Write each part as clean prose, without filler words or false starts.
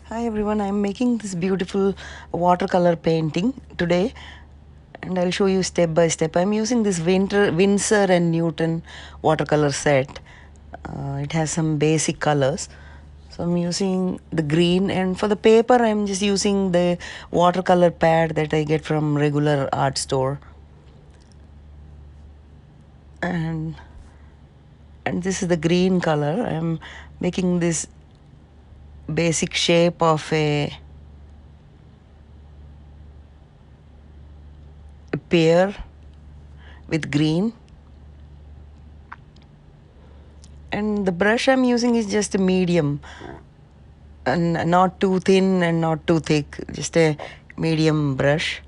Hi everyone, I'm making this beautiful watercolor painting today and I'll show you step by step. I'm using this Winsor and Newton watercolor set. It has some basic colors. So I'm using the green, and for the paper I'm just using the watercolor pad that I get from regular art store. And this is the green color. I'm making this basic shape of a pear with green. And the brush I'm using is just a medium, and not too thin and not too thick, just a medium brush.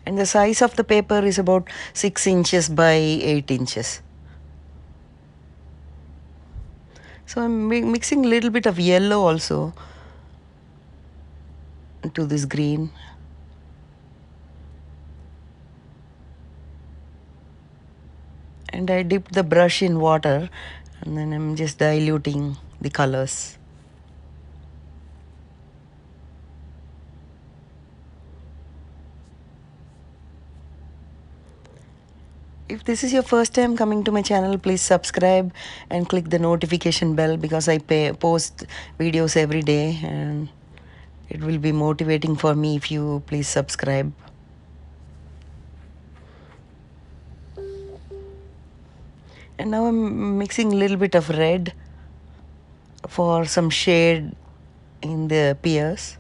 And the size of the paper is about 6 inches by 8 inches. So I'm mixing a little bit of yellow also to this green. And I dipped the brush in water and then I'm just diluting the colors. If this is your first time coming to my channel, please subscribe and click the notification bell, because I post videos every day and it will be motivating for me if you please subscribe. And now I'm mixing a little bit of red for some shade in the Pears.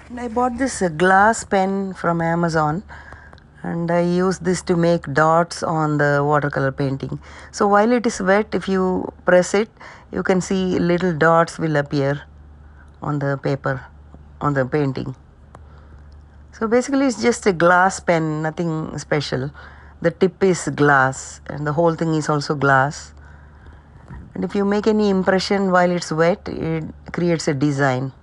And I bought this glass pen from Amazon, and I use this to make dots on the watercolor painting. So while it is wet, if you press it, you can see little dots will appear on the paper, on the painting. So basically it's just a glass pen, nothing special. The tip is glass and the whole thing is also glass. And if you make any impression while it's wet, it creates a design.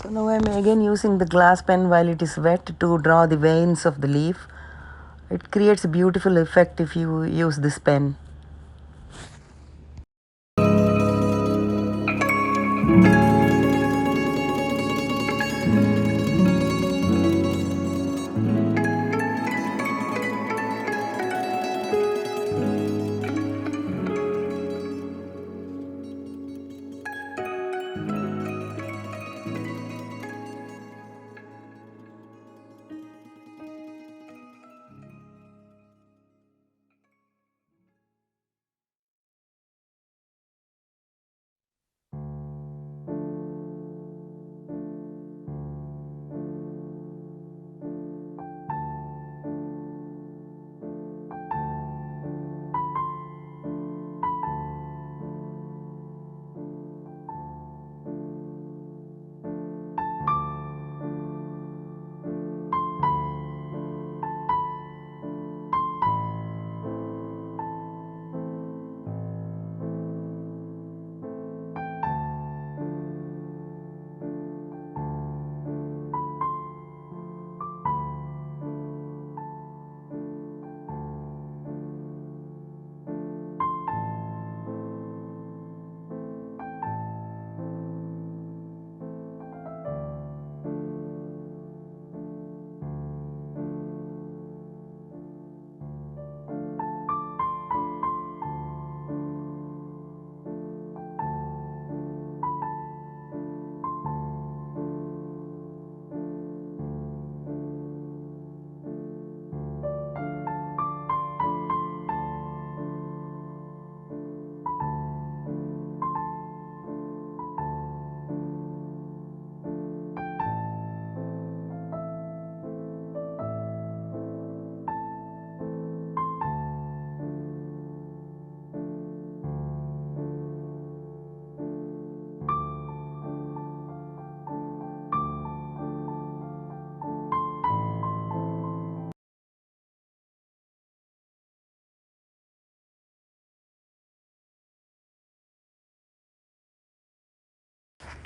So now I'm again using the glass pen while it is wet to draw the veins of the leaf. It creates a beautiful effect if you use this pen.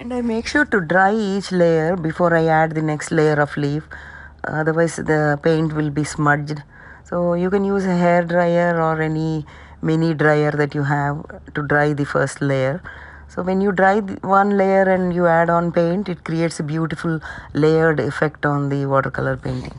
And I make sure to dry each layer before I add the next layer of leaf. Otherwise the paint will be smudged. So you can use a hair dryer or any mini dryer that you have to dry the first layer. So when you dry one layer and you add on paint, it creates a beautiful layered effect on the watercolor painting.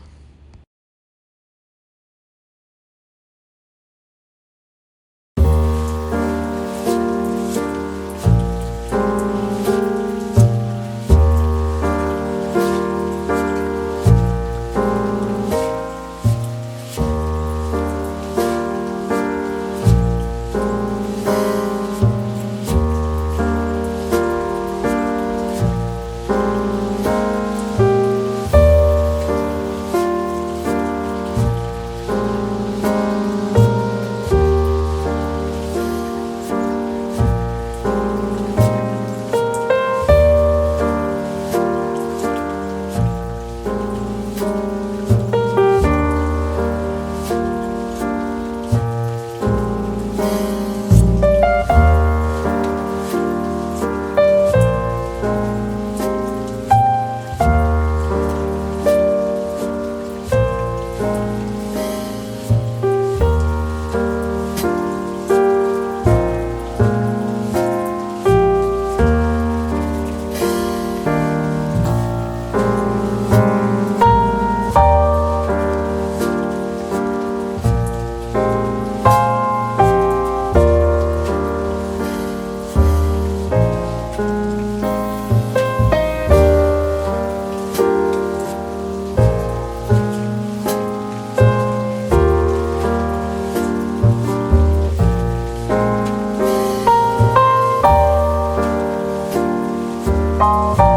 Bye.